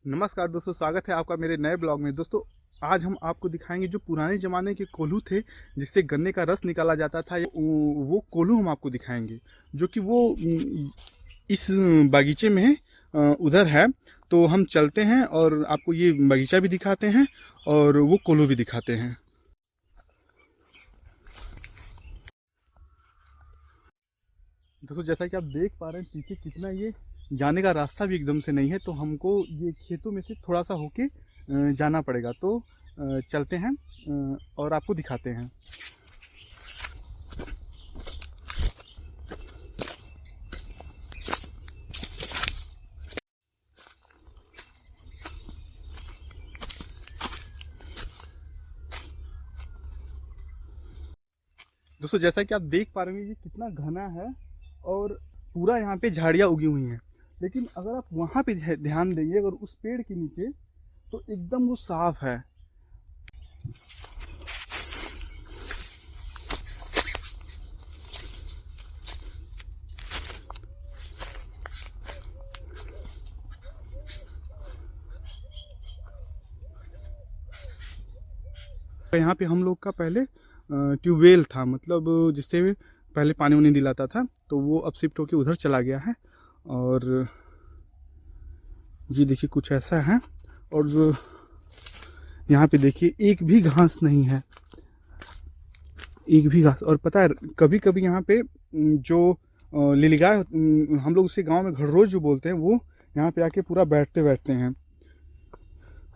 नमस्कार दोस्तों, स्वागत है आपका मेरे नए ब्लॉग में। दोस्तों आज हम आपको दिखाएंगे जो पुराने ज़माने के कोल्हू थे जिससे गन्ने का रस निकाला जाता था। वो कोल्हू हम आपको दिखाएंगे जो कि वो इस बागीचे में उधर है। तो हम चलते हैं और आपको ये बगीचा भी दिखाते हैं और वो कोल्हू भी दिखाते हैं। दोस्तों जैसा कि आप देख पा रहे हैं पीछे कितना ये जाने का रास्ता भी एकदम से नहीं है, तो हमको ये खेतों में से थोड़ा सा होके जाना पड़ेगा। तो चलते हैं और आपको दिखाते हैं। दोस्तों जैसा कि आप देख पा रहे हैं ये कितना घना है और पूरा यहाँ पे झाड़ियाँ उगी हुई हैं। लेकिन अगर आप वहाँ पे ध्यान देंगे, अगर उस पेड़ के नीचे, तो एकदम वो साफ है। यहाँ पे हम लोग का पहले ट्यूबवेल था, मतलब जिससे पहले पानी वानी दिलाता था, तो वो अब शिफ्ट होके उधर चला गया है। और ये देखिए कुछ ऐसा है। और जो यहाँ पे देखिए एक भी घास नहीं है, एक भी घास। और पता है कभी कभी यहाँ पे जो लीलीगाय, हम लोग उसे गांव में घड़रोज जो बोलते हैं, वो यहाँ पे आके पूरा बैठते हैं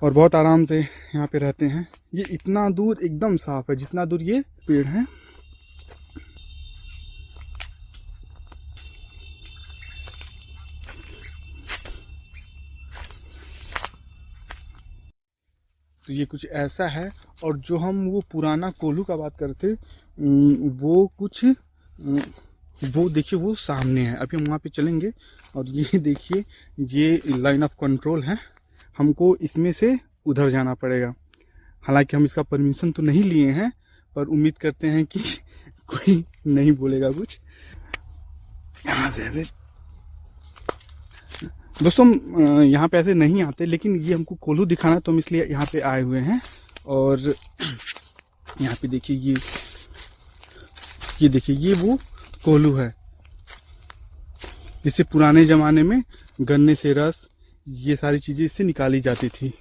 और बहुत आराम से यहाँ पे रहते हैं। ये इतना दूर एकदम साफ है जितना दूर ये पेड़ है। तो ये कुछ ऐसा है। और जो हम वो पुराना कोल्हू का बात करते, वो कुछ वो देखिए वो सामने है। अभी हम वहाँ पे चलेंगे और ये देखिए ये लाइन ऑफ कंट्रोल है, हमको इसमें से उधर जाना पड़ेगा। हालांकि हम इसका परमिशन तो नहीं लिए हैं, पर उम्मीद करते हैं कि कोई नहीं बोलेगा कुछ। यहाँ से ऐसे दोस्तों यहाँ पे ऐसे नहीं आते, लेकिन ये हमको कोल्हू दिखाना तो हम इसलिए यहाँ पे आए हुए हैं। और यहाँ पे देखिए ये देखिए ये वो कोल्हू है जिससे पुराने ज़माने में गन्ने से रस, ये सारी चीज़ें इससे निकाली जाती थी।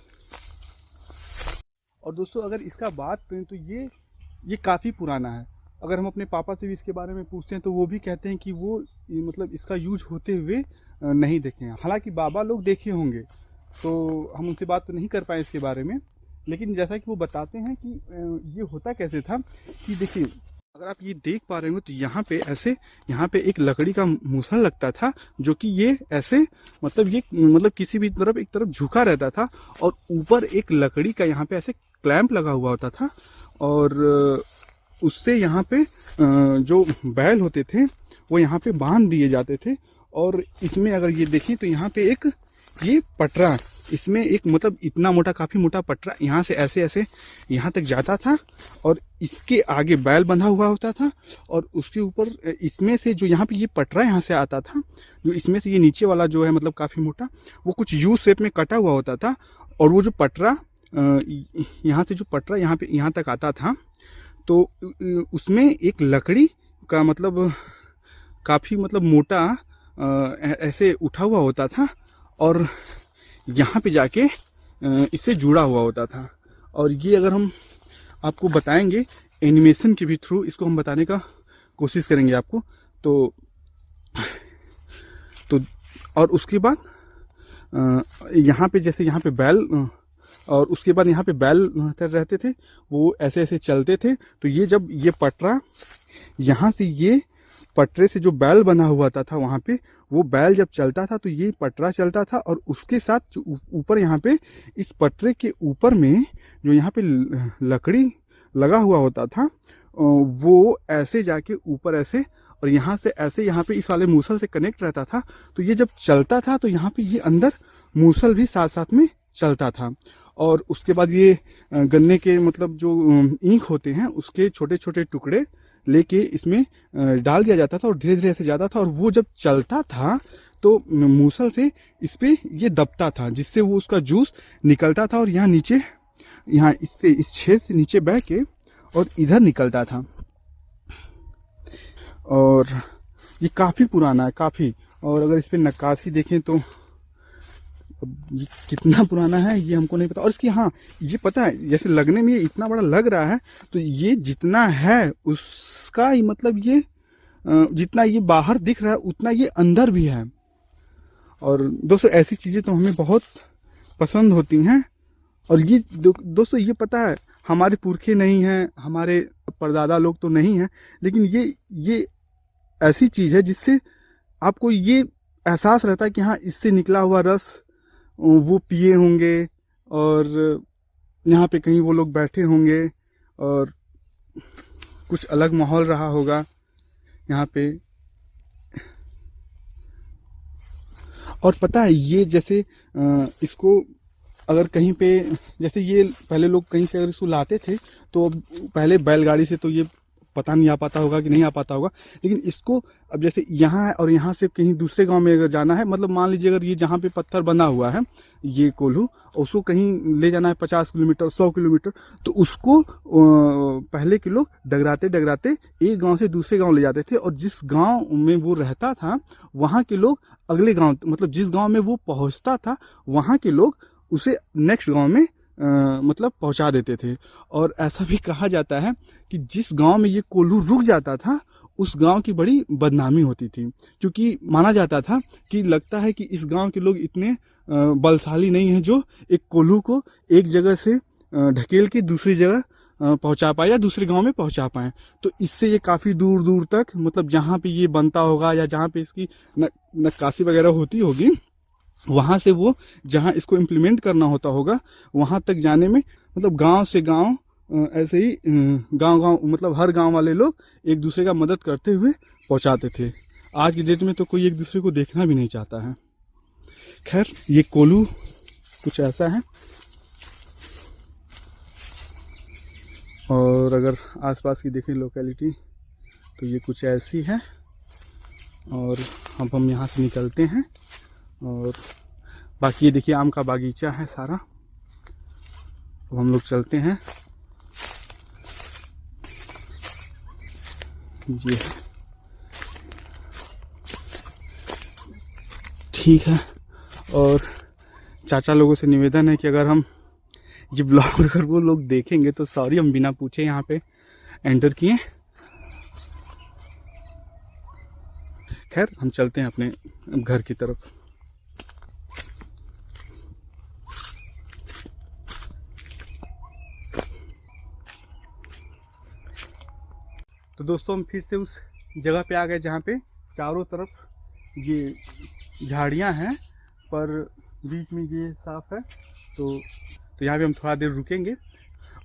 और दोस्तों अगर इसका बात करें तो ये काफ़ी पुराना है। अगर हम अपने पापा से भी इसके बारे में पूछते हैं तो वो भी कहते हैं कि वो मतलब इसका यूज होते हुए नहीं देखे हैं। हालांकि बाबा लोग देखे होंगे, तो हम उनसे बात तो नहीं कर पाए इसके बारे में। लेकिन जैसा कि वो बताते हैं कि ये होता कैसे था कि देखिए, अगर आप ये देख पा रहे हो तो यहाँ पे ऐसे, यहाँ पे एक लकड़ी का मूसल लगता था, जो कि ये ऐसे मतलब किसी भी तरफ एक तरफ झुका रहता था, और ऊपर एक लकड़ी का यहाँ पे ऐसे क्लैंप लगा हुआ होता था। और उससे यहाँ पे जो बैल होते थे वो यहाँ पे बांध दिए जाते थे। और इसमें अगर ये देखें तो यहाँ पे एक ये पटरा, इसमें एक मतलब इतना मोटा, काफ़ी मोटा पटरा यहाँ से ऐसे ऐसे यहाँ तक जाता था, और इसके आगे बैल बंधा हुआ होता था। और उसके ऊपर इसमें से जो यहाँ पे ये पटरा यहाँ से आता था, जो इसमें से ये नीचे वाला जो है मतलब काफ़ी मोटा, वो कुछ यू शेप में कटा हुआ होता था। और वो जो पटरा यहाँ से जो पटरा यहाँ पे यहाँ तक आता था, तो उसमें एक लकड़ी का मतलब काफ़ी मतलब मोटा ऐसे उठा हुआ होता था, और यहाँ पे जाके इससे जुड़ा हुआ होता था। और ये अगर हम आपको बताएंगे एनिमेशन के भी थ्रू, इसको हम बताने का कोशिश करेंगे आपको। तो और उसके बाद यहाँ पे जैसे यहाँ पे बैल, और उसके बाद यहाँ पे बैल रहते थे, वो ऐसे ऐसे चलते थे। तो ये जब ये पटरा यहाँ से, ये पटरे से जो बैल बना हुआ था वहाँ पे, वो बैल जब चलता था तो ये पटरा चलता था। और उसके साथ जो ऊपर यहाँ पे इस पटरे के ऊपर में जो यहाँ पे लकड़ी लगा हुआ होता था, वो ऐसे जाके ऊपर ऐसे, और यहाँ से ऐसे यहाँ पे इस वाले मूसल से कनेक्ट रहता था। तो ये जब चलता था तो यहाँ पे ये अंदर मूसल भी साथ साथ में चलता था। और उसके बाद ये गन्ने के मतलब जो ईंख होते हैं उसके छोटे छोटे टुकड़े लेके इसमें डाल दिया जाता था, और धीरे धीरे ऐसे जाता था। और वो जब चलता था तो मूसल से इस पे ये दबता था, जिससे वो उसका जूस निकलता था और यहाँ नीचे, यहाँ इससे इस छेद से नीचे बह के और इधर निकलता था। और ये काफ़ी पुराना है, काफ़ी। और अगर इस पे नक्काशी देखें तो अब ये कितना पुराना है ये हमको नहीं पता। और इसकी, हाँ ये पता है, जैसे लगने में ये इतना बड़ा लग रहा है, तो ये जितना है उसका ही मतलब ये जितना ये बाहर दिख रहा है उतना ये अंदर भी है। और दोस्तों ऐसी चीज़ें तो हमें बहुत पसंद होती हैं। और ये दोस्तों ये पता है, हमारे पुरखे नहीं हैं, हमारे परदादा लोग तो नहीं हैं, लेकिन ये ऐसी चीज़ है जिससे आपको ये एहसास रहता है कि हाँ इससे निकला हुआ रस वो पिए होंगे और यहाँ पे कहीं वो लोग बैठे होंगे और कुछ अलग माहौल रहा होगा यहाँ पे। और पता है ये जैसे इसको अगर कहीं पे, जैसे ये पहले लोग कहीं से अगर इसको लाते थे तो पहले बैलगाड़ी से तो ये पता नहीं आ पाता होगा कि नहीं आ पाता होगा, लेकिन इसको अब जैसे यहाँ है और यहाँ से कहीं दूसरे गांव में अगर जाना है, मतलब मान लीजिए अगर ये जहाँ पे पत्थर बंधा हुआ है ये कोल्हू, उसको कहीं ले जाना है 50 किलोमीटर 100 किलोमीटर, तो उसको पहले के लोग डगराते डगराते एक गांव से दूसरे गांव ले जाते थे। और जिस गांव में वो रहता था वहाँ के लोग अगले गांव, मतलब जिस गांव में वो पहुँचता था वहाँ के लोग उसे नेक्स्ट गांव में मतलब पहुंचा देते थे। और ऐसा भी कहा जाता है कि जिस गांव में ये कोल्हू रुक जाता था उस गांव की बड़ी बदनामी होती थी, क्योंकि माना जाता था कि लगता है कि इस गांव के लोग इतने बलशाली नहीं हैं जो एक कोल्हू को एक जगह से ढकेल के दूसरी जगह पहुंचा पाए या दूसरे गांव में पहुंचा पाए। तो इससे ये काफ़ी दूर दूर तक, मतलब जहाँ पे ये बनता होगा या जहाँ पे इसकी नक्काशी वगैरह होती होगी, वहाँ से वो जहाँ इसको इम्प्लीमेंट करना होता होगा वहाँ तक जाने में, मतलब गांव से गांव ऐसे ही गांव मतलब हर गांव वाले लोग एक दूसरे का मदद करते हुए पहुँचाते थे। आज की डेट में तो कोई एक दूसरे को देखना भी नहीं चाहता है। खैर ये कोल्हू कुछ ऐसा है। और अगर आसपास की देखें लोकेलिटी तो ये कुछ ऐसी है। और अब हम यहाँ से निकलते हैं और बाकी ये देखिए आम का बागीचा है सारा। अब हम लोग चलते हैं। ये ठीक है। और चाचा लोगों से निवेदन है कि अगर हम ये ब्लॉग अगर वो लोग देखेंगे तो सॉरी, हम बिना पूछे यहाँ पे एंटर किए। खैर हम चलते हैं अपने घर की तरफ। तो दोस्तों हम फिर से उस जगह पे आ गए जहाँ पे चारों तरफ ये झाड़ियाँ हैं पर बीच में ये साफ है। तो यहाँ पे हम थोड़ा देर रुकेंगे।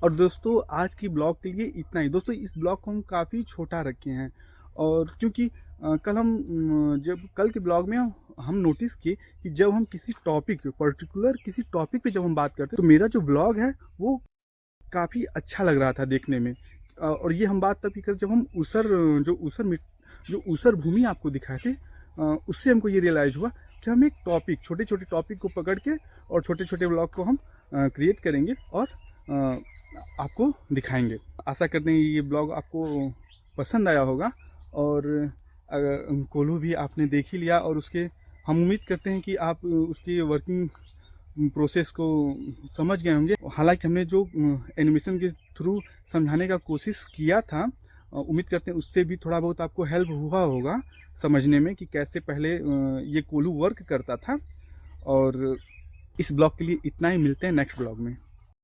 और दोस्तों आज की ब्लॉग के लिए इतना ही। दोस्तों इस ब्लॉग को हम काफ़ी छोटा रखे हैं और क्योंकि कल के ब्लॉग में हम नोटिस किए कि जब हम किसी टॉपिक पर्टिकुलर किसी टॉपिक पे जब हम बात करते हैं तो मेरा जो ब्लॉग है वो काफ़ी अच्छा लग रहा था देखने में। और ये हम बात तब कर जब हम जो ऊसर भूमि आपको दिखाए थे उससे हमको ये रियलाइज़ हुआ कि हम एक टॉपिक, छोटे छोटे टॉपिक को पकड़ के और छोटे छोटे ब्लॉग को हम क्रिएट करेंगे और आपको दिखाएंगे। आशा करते हैं ये ब्लॉग आपको पसंद आया होगा। और अगर कोल्हू भी आपने देख ही लिया और उसके हम उम्मीद करते हैं कि आप उसकी वर्किंग प्रोसेस को समझ गए होंगे। हालांकि हमने जो एनिमेशन के थ्रू समझाने का कोशिश किया था, उम्मीद करते हैं उससे भी थोड़ा बहुत आपको हेल्प हुआ होगा समझने में कि कैसे पहले ये कोल्हू वर्क करता था। और इस ब्लॉग के लिए इतना ही। मिलते हैं नेक्स्ट ब्लॉग में।